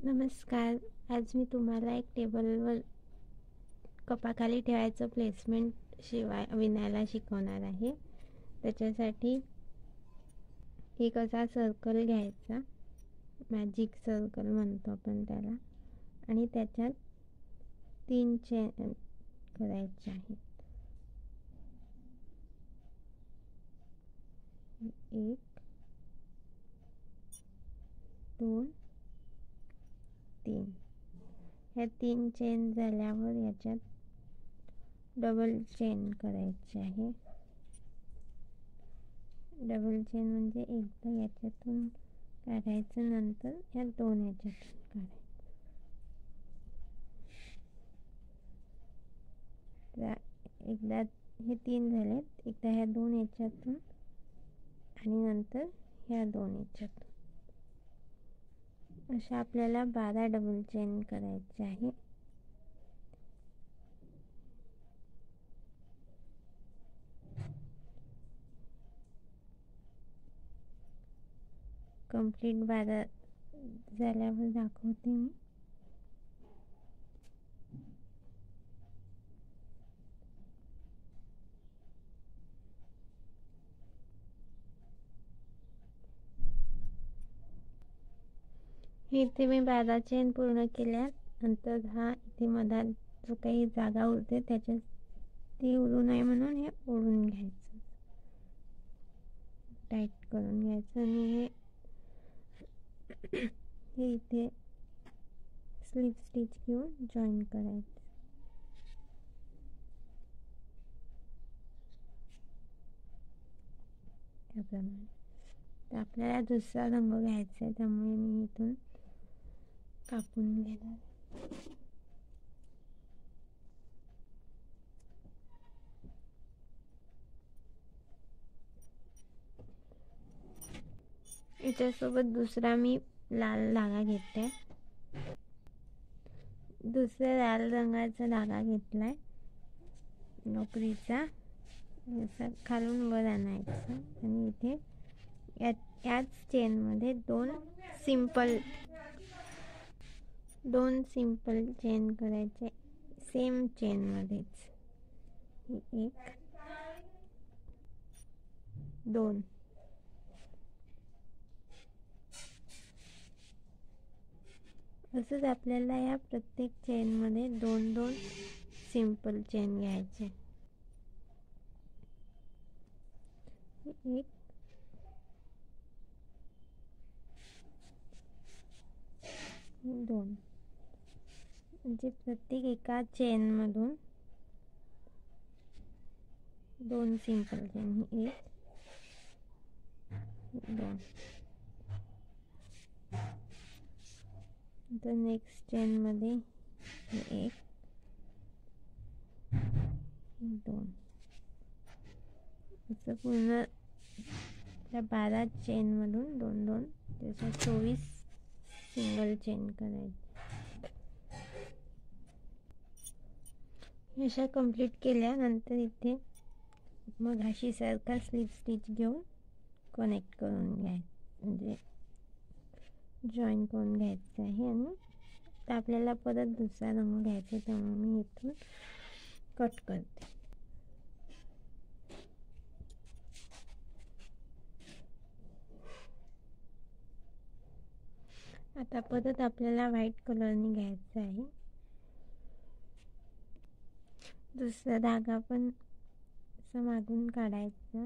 नमस्कार. आज मी तुम्हाला एक टेबलवर कपाखाली ठेवायचं प्लेसमेंट विणायला शिकवणार आहे. त्याच्यासाठी एक असा सर्कल घ्यायचा, मॅजिक सर्कल म्हणतो आपण त्याला, आणि त्याच्यात 3 चेन करायचे आहेत. 1 2 3. ह्या 3 चेन झाल्यावर याच्यात डबल चेन करायची आहे. डबल चेन म्हणजे एकदा याच्यातून काढायचं, नंतर ह्या 2 याच्यातून काढायचं. एकदा हे 3 झालेत, एकदा ह्या 2 याच्यातून आणि नंतर ह्या 2 याच्यातून. अशा आपल्याला 12 डबल चेन करायचे आहे. कंप्लीट 12 झाल्यावर दाखवते मी. इथे मी 12 चेन पूर्ण केल्या. नंतर हा इथे मधात जो काही जागा उरते त्याच्यात ती उरू नये म्हणून हे ओढून घ्यायचं, टाईट करून घ्यायचं आणि हे इथे स्लिप स्टिच घेऊन जॉईन करायचं. त्याप्रमाणे. तर आपल्याला दुसरा रंग घ्यायचा आहे, त्यामुळे मी इथून कापून घेणार. याच्यासोबत दुसरा मी लाल धागा घेते. दुसऱ्या लाल रंगाचा धागा घेतलाय, नोकरीचा. असं खालून वर आणायचं आणि इथे याच चेनमध्ये दोन सिंपल चेन करायचे, सेम चेनमध्येच. 1 2. असंच आपल्याला या प्रत्येक चेनमध्ये 2-2 सिंपल चेन घ्यायचे. 1 2. म्हणजे प्रत्येक एका चेनमधून 2 सिंपल चेन. 1 2. तर नेक्स्ट चेनमध्ये 1 2. असं पूर्ण त्या 12 चेनमधून 2-2, त्याच्या 24 सिंगल चेन करायची. अशा कंप्लीट केल्यानंतर इथे मग अशी सारखा स्लिप स्टिच घेऊन कनेक्ट करून घ्यायचं, म्हणजे जॉईन करून घ्यायचं आहे. आणि आपल्याला परत दुसरा रंग घ्यायचा, त्यामुळे मी इथून कट करते. आता परत आपल्याला व्हाईट कलरने घ्यायचा आहे. दुसरा धागा पण असं मागून काढायचा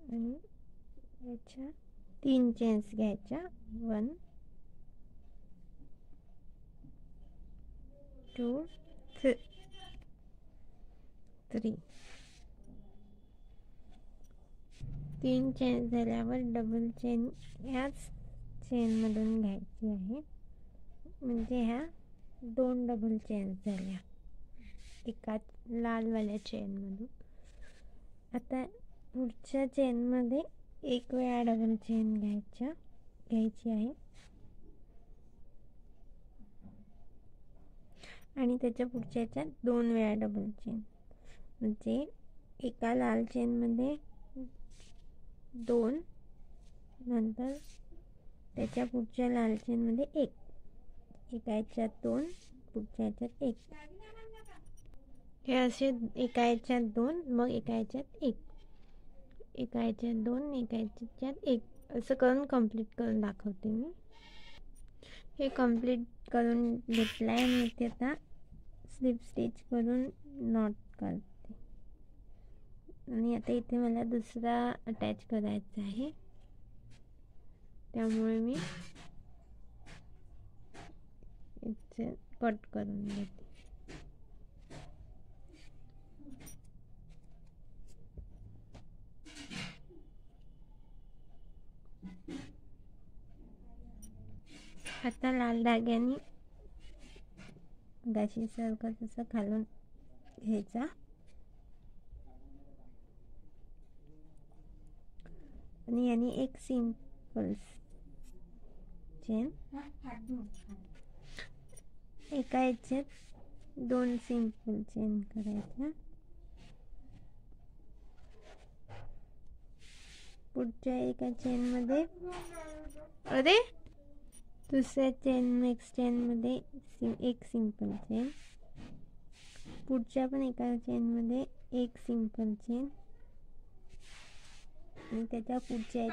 आणि याच्या 3 चेन्स घ्यायच्या. 1 2 3. 3 चेन झाल्यावर डबल चेन ह्याच चेनमधून घ्यायची आहे, म्हणजे ह्या 2 डबल चेन झाल्या एका लालवाल्या चेनमधून. आता पुढच्या चेनमध्ये 1 वेळा डबल चेन घ्यायची आहे आणि त्याच्या पुढच्या याच्यात 2 वेळा डबल चेन, म्हणजे एका लाल चेनमध्ये 2, नंतर त्याच्या पुढच्या लाल चेनमध्ये 1, एका ह्याच्यात 2, पुढच्या ह्याच्यात 1, हे असे एका ह्याच्यात 2, मग एका ह्याच्यात 1, एका ह्याच्यात 2, एका ह्याच्यात 1, असं करून कंप्लीट करून दाखवते मी. हे कंप्लीट करून घेतलं आहे आणि इथे आता स्लिप स्टिच करून नॉट करते. आणि आता इथे मला दुसरा अटॅच करायचा आहे, त्यामुळे मी इथे कट करून घेते. आता लाल धाग्याने गाशी सारखं तसं खालून घ्यायचा आणि याने एक सिंपल चेन, एका ह्याच्यात 2 सिंपल चेन करायच्या, पुढच्या एका चेनमध्ये दुसऱ्या नेक्स्ट चेनमध्ये एक सिंपल चेन, पुढच्या पण एका चेनमध्ये एक सिंपल चेन आणि त्याच्या पुढच्या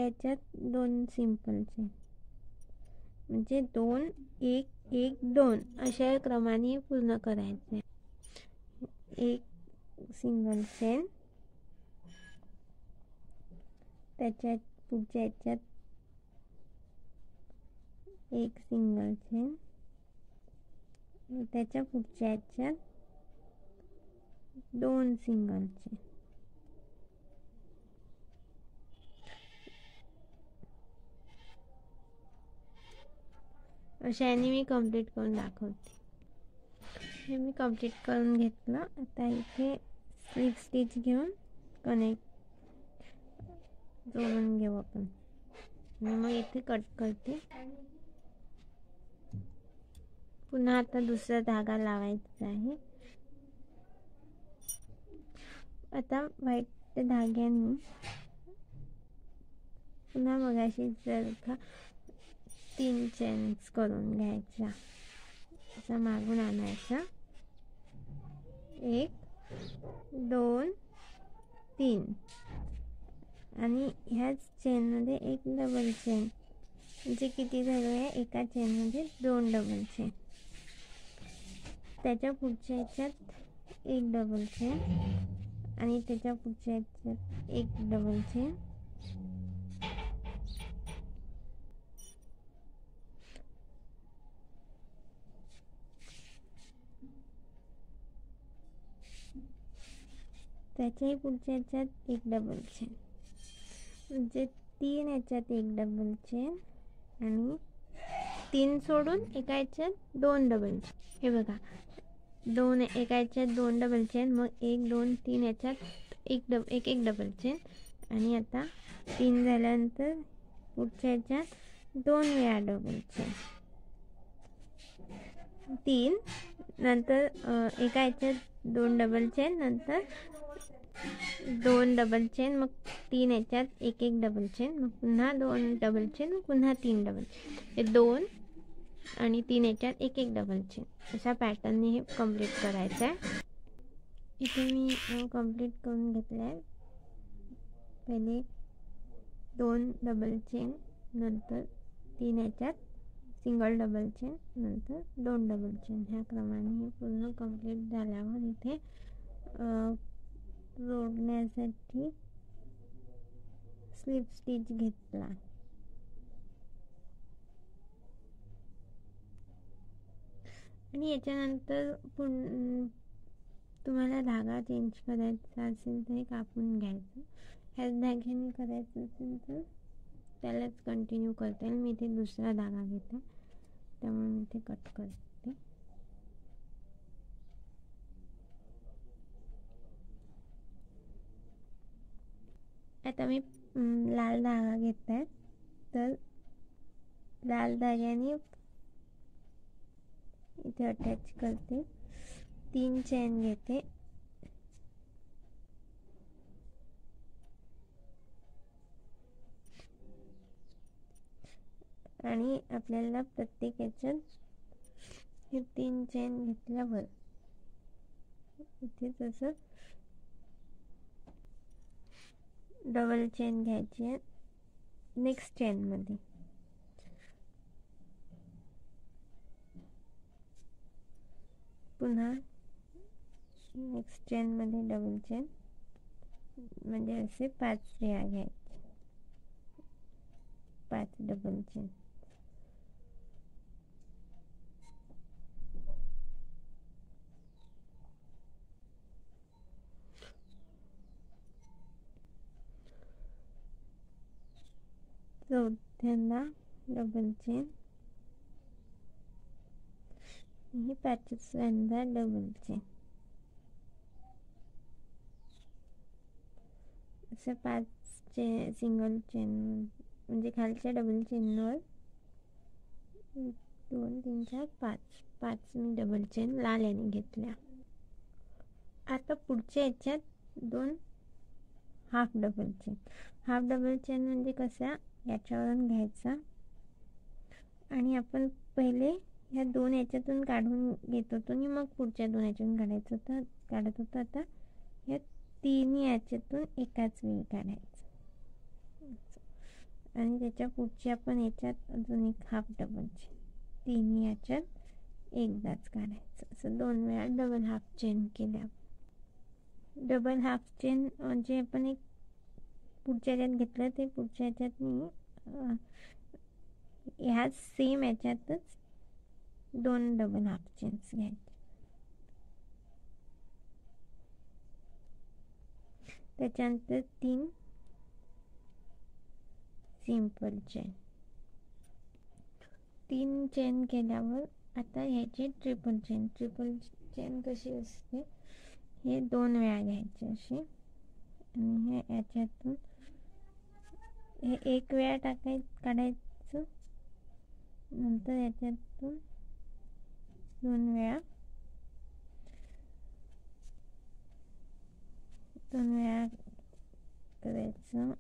ह्याच्यात 2 सिंपल चेन, म्हणजे 2 1 1 2 अशा क्रमाने पूर्ण करायचे. एक सिंगल चेन, त्याच्या पुढच्या ह्याच्यात एक सिंगल चेन, त्याच्या पुढच्या ह्याच्यात 2 सिंगल चेन. अशा याने मी कंप्लीट करून दाखवते. हे मी कंप्लीट करून घेतलं. आता इथे स्लिप स्टिच घेऊन कनेक्ट जोडून घेऊ आपण आणि मग इथे कट करते. पुन्हा आता दुसरा धागा लावायचा आहे. आता व्हाईट धाग्याने पुन्हा मगाशी सारखा 3 चेन्स करून घ्यायच्या, असा मागून आणायचा, 1 2 3 आणि ह्याच चेनमध्ये एक डबल चेन, म्हणजे किती झाले आहे, एका चेनमध्ये 2 डबल चेन, त्याच्या पुढच्या ह्याच्यात एक डबल चेन आणि त्याच्या पुढच्या ह्याच्यात एक डबल चेन, त्याच्याही पुढच्या ह्याच्यात एक डबल चेन, म्हणजे 3 ह्याच्यात एक डबल चेन आणि 3 सोडून एका ह्याच्यात 2 डबल चेन. हे बघा, एका ह्याच्यात 2 डबल चेन, मग 1 2 3 ह्याच्यात एक डबल चेन आणि आता 3 झाल्यानंतर पुढच्या ह्याच्यात 2 वेळा डबल चेन, 3 नंतर एका ह्याच्यात 2 डबल चेन, नंतर 2 डबल चेन, मग 3 ह्याच्यात एक डबल चेन, मग पुन्हा 2 डबल चेन, पुन्हा 3 डबल चेन, हे 2 आणि 3 ह्याच्यात एक डबल चेन, अशा पॅटर्नने हे कंप्लीट करायचं आहे. इथे मी कंप्लीट करून घेतलं आहे. पहिले 2 डबल चेन, नंतर 3 ह्याच्यात सिंगल डबल चेन, नंतर 2 डबल चेन, ह्या क्रमाने हे पूर्ण कंप्लीट झाल्यावर इथे जोडण्यासाठी स्लिप स्टिच घेतला. आणि याच्यानंतर तुम्हाला धागा चेंज करायचा असेल तर हे कापून घ्यायचं. ह्याच धाग्याने करायचं असेल तर त्यालाच कंटिन्यू करता येईल. मी इथे दुसरा धागा घेते, त्यामुळे मी इथे कट करते. आता मी लाल धागा घेत आहे, तर लाल धाग्याने इथे अटॅच करते 3 चेन घेते आणि आपल्याला प्रत्येक याच्यात हे 3 चेन घेतल्यावर इथे तसं डबल चेन घ्यायची आहे नेक्स्ट चेन मध्ये. पुन्हा नेक्स्ट चेन मध्ये डबल चेन, म्हणजे असे 5 वेळा घ्यायचे, 5 डबल चेन. चौथ्यांदा डबल चेन, ही 5व्यांदा डबल चेन. असं 5 सिंगल चेन, म्हणजे खालच्या डबल चेनवर 2 3 4 5 मी डबल चेन लाल याने घेतल्या. आता पुढच्या याच्यात 2 half double chain. Half double chain म्हणजे कसा, याच्यावरून घ्यायचा आणि आपण पहिले ह्या 2 याच्यातून काढून घेत होतो आणि मग पुढच्या 2 याच्यातून काढत होतो. आता या 3 याच्यातून एकाच वेळी काढायचं आणि त्याच्या पुढची आपण याच्यात अजून एक हाफ डबल चेन, 3 याच्यात एकदाच काढायचं. असं 2 वेळा डबल हाफ चेन केल्या. डबल हाफ चेन म्हणजे आपण एक पुढच्या याच्यात घेतलं ते पुढच्या याच्यात मी ह्या सेम याच्यातच 2 डबल हाफ चेन्स घ्यायचे. त्याच्यानंतर 3 सिंपल चेन. 3 चेन केल्यावर आता ह्याची ट्रिपल चेन. ट्रिपल चेन कशी असते, हे 2 वेळा घ्यायचे असे आणि हे याच्यातून हे 1 वेळा काढायचं, नंतर याच्यातून 2 वेळा करायचं.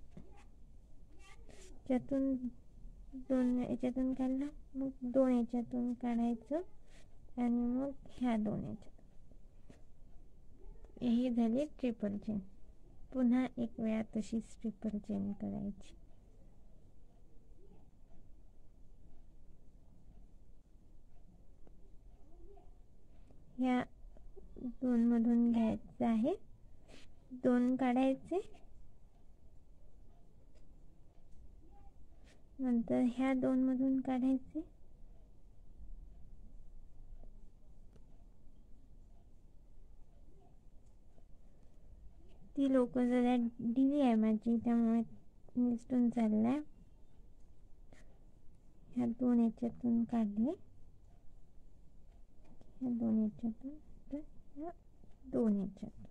याच्यातून 2 याच्यातून काढलं, मग 2 याच्यातून काढायचं आणि मग ह्या 2 याच्यात. ही झाली ट्रिपल चेन. पुन्हा 1 वेळा तशीच ट्रिपल चेन करायची. ह्या 2 मधून घ्यायचं आहे, 2 काढायचे, नंतर ह्या 2 मधून काढायचे, ती लोक जरा ढिली आहे माझी त्यामुळे निसटून चाललाय. ह्या 2 याच्यातून काढले, ह्या 2 याच्यातून, तर ह्या 2 याच्यातून.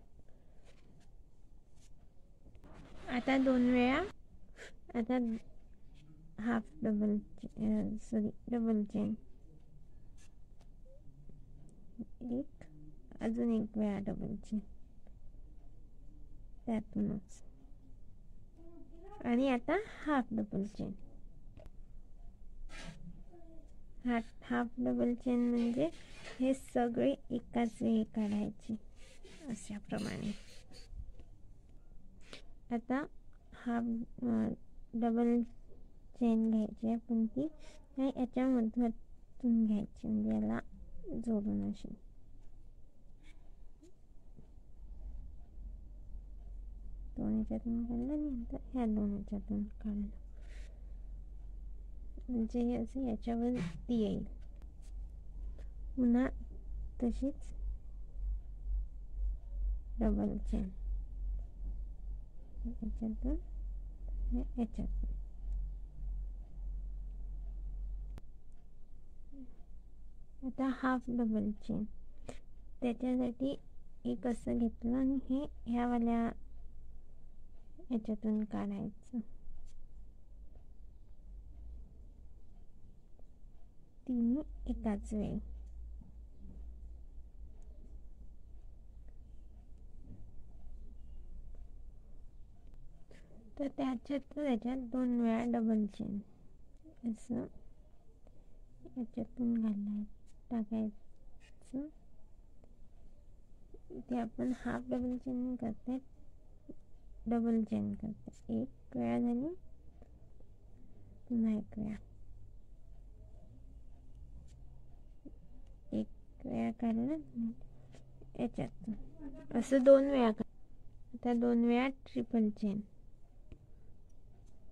आता 2 वेळा, आता हाफ डबल डबल चेन, एक अजून 1 वेळा डबल चेन त्यातूनच, आणि आता half double chain. Half double chain म्हणजे हे सगळे एकाच वेळी काढायचे अशाप्रमाणे. आता हाफ डबल चेन घ्यायची, पण ती याच्या मध्यातून घ्यायची, म्हणजे याला जोडून अशी. दोन याच्यातून काढलं, नंतर ह्या 2 याच्यातून काढलं, म्हणजे हे असं याच्यावरती येईल. पुन्हा तशीच डबल चेन याच्यातून याच्यातून. आता हाफ डबल चेन, त्याच्यासाठी एक असं घेतलं आणि हे ह्यावाल्या याच्यातून काढायचं, 3 एकाच वेळी. तर त्याच्यात 2 वेळा डबल चेन असं याच्यातून टाकायचं. ते आपण हाफ डबल चेन करते, डबल चेन करते. एक वेळा झाली, पुन्हा एक वेळा, एक वेळा काढलं याच्यातून असं 2 वेळा. आता 2 वेळा ट्रिपल चेन.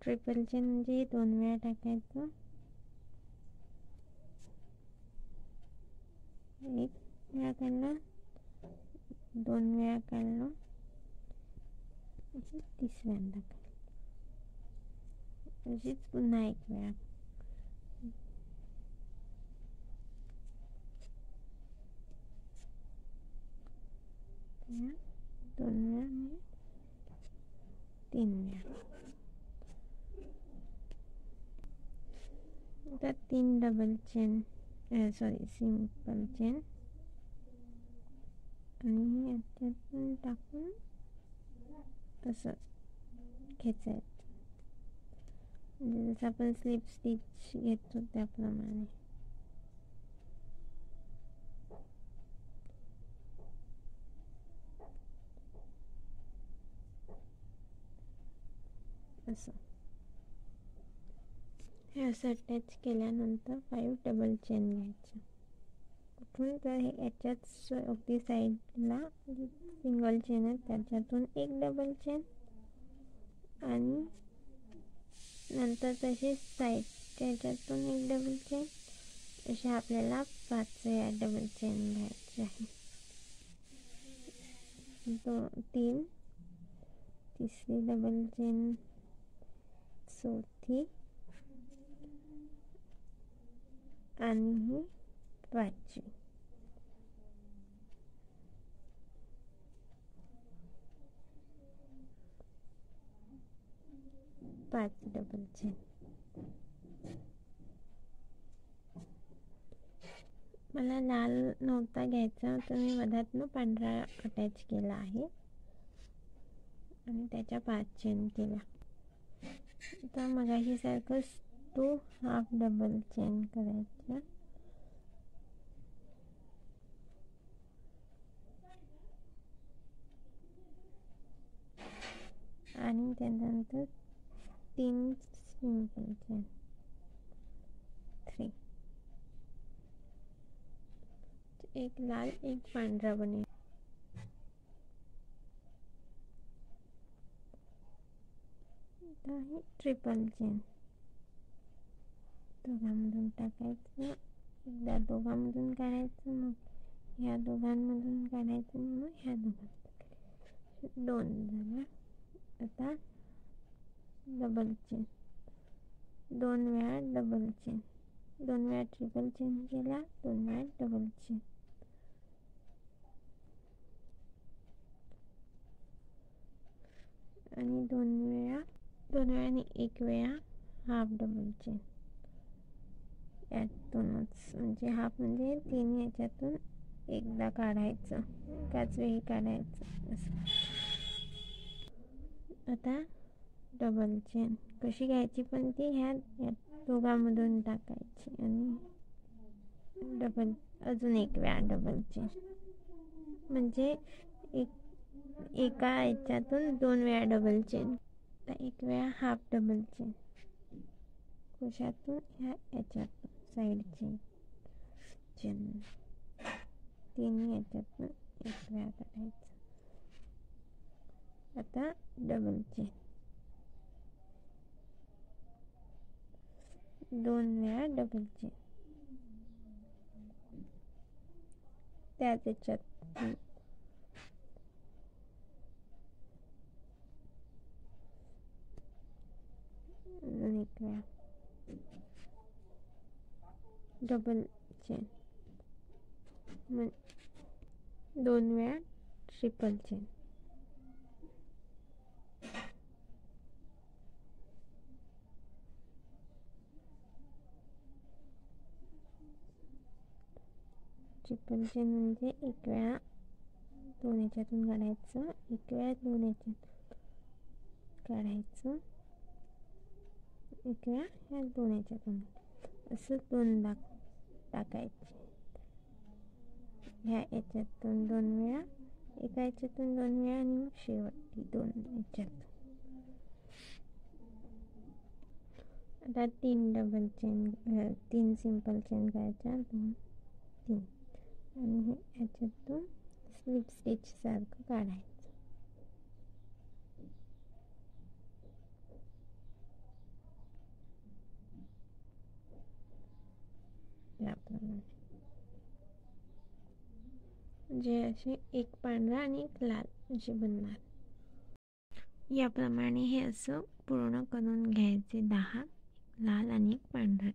ट्रिपल चेन म्हणजे 2 वेळा टाकायचं, एक वेळा काढलं, 2 वेळा काढलं, तिसऱ्यांदा काढलं, अशीच पुन्हा एक वेळा. दोन वेळा म्हणजे 3 वेळा. आता 3 डबल चेन, सिंपल चेन, आणि याच्यातून टाकून असं खेचायचं, म्हणजे जसं आपण स्लिप स्टिच घेतो त्याप्रमाणे. असं हे असं अटॅच केल्यानंतर 5 डबल चेन घ्यायचं. कुठून तर हे याच्यात अगदी साईडला सिंगल चेन आहे, त्याच्यातून एक डबल चेन, आणि नंतर तसेच साईडच्या याच्यातून एक डबल चेन. असे आपल्याला 5 वेळा डबल चेन घ्यायचे आहे. 3, तिसरी डबल चेन, चौथी, आणि ही 5वी. 5 डबल चेन. मला लाल नव्हता घ्यायचा, तर मी मधातनं पांढरा अटॅच केला आहे आणि त्याच्या 5 चेन केल्या. तर मगाशी सारखंच 2 हाफ डबल चेन करायच्या, आणि त्यानंतर 3 सिंपल चेन, 3. एक लाल एक पांढरा बनेल. ही ट्रिपल चेन, दोघांमधून टाकायचं, एकदा दोघांमधून काढायचं, मग ह्या दोघांमधून काढायचं, मग ह्या दोघांमधून. 2 झाल्या. आता डबल चेन, 2 वेळा डबल चेन, 2 वेळा ट्रिपल चेन केल्या, 2 वेळा डबल चेन, आणि 2 वेळा आणि 1 वेळा हाफ डबल चेन. यातूनच म्हणजे हाफ म्हणजे 3 याच्यातून एकदा काढायचं, एकाच वेळी काढायचं असं. आता डबल चेन कशी घ्यायची, पण ती ह्या दोघांमधून टाकायची, आणि अजून 1 वेळा डबल चेन, म्हणजे एका याच्यातून 2 वेळा डबल चेन. आता 1 वेळा हाफ डबल चेन, कशातून, ह्या याच्यातून साईडची चेन, 3 याच्यातून 1 वेळा काढायचं. आता डबल चेन, 2 वेळा डबल चेन, त्याच याच्यात 1 वेळा डबल चेन, 2 वेळा ट्रिपल चेन, ट्रिपल चेन म्हणजे 1 वेळा 2 याच्यातून काढायचं, 1 वेळा 2 याच्यात काढायचं. एक वेळा ह्या 2 याच्यातून असं 2दा टाकायचे. ह्या याच्यातून 2 वेळा, एका याच्यातून 2 वेळा आणि मग शेवटी 2 याच्यात. आता 3 डबल चेन 3 सिंपल चेन करायच्या, 2 3 आणि याच्यातून स्लिप स्टिच सारखं काढायचं. याप्रमाणे जे असे एक पांढरा आणि एक लाल असे बनणार. याप्रमाणे हे असं पूर्ण करून घ्यायचे 10, लाल आणि एक पांढरा.